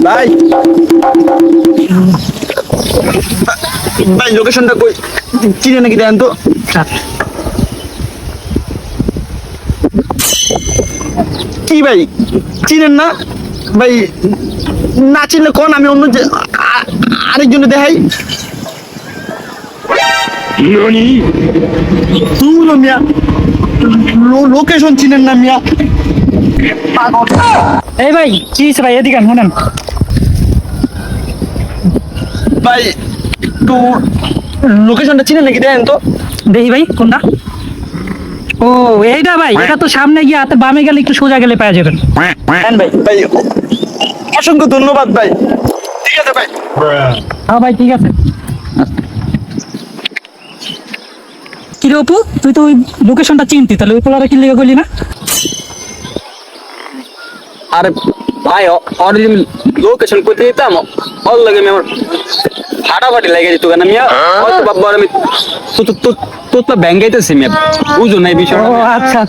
ভাই ভাই লোকেশনটা কই চিনে নাকি দেন তো। কি ভাই চিনেন না ভাই? না চিনলে কোন আমি অন্য আরেকজনে দেখাই। তুলো মিয়া লোকেশন চিনেন না মিয়া? এই ভাই কি হয়েছে ভাই, এদিকে শুনেন ভাই তো লোকেশনটা চিনেন নাকি দেন তো। দেখি ভাই কোনটা। ও এইটা ভাই, এটা তো সামনে গিয়ে হাতে বামে গেলে একটু সোজা গেলে পাওয়া যাবেন। দেন ভাই ভাই অসংখ্য ধন্যবাদ ভাই। ঠিক আছে ভাই। হ্যাঁ ভাই ঠিক আছে। কিরে অপু, তুই তো ওই লোকেশনটা চিনতি, তাহলে ওই পোলারে কি লেগে গলি না? আরে ভাই অরিজিনাল লোকেশন কইতে দিতাম অল লাগে আমার ফাটাফাটি লাগে যেত কেন মিয়া। হয়তো বাবা আমি তো ব্যাংকাইতেছি মিয়া, বুঝো না এই বিষয়টা। ও আচ্ছা।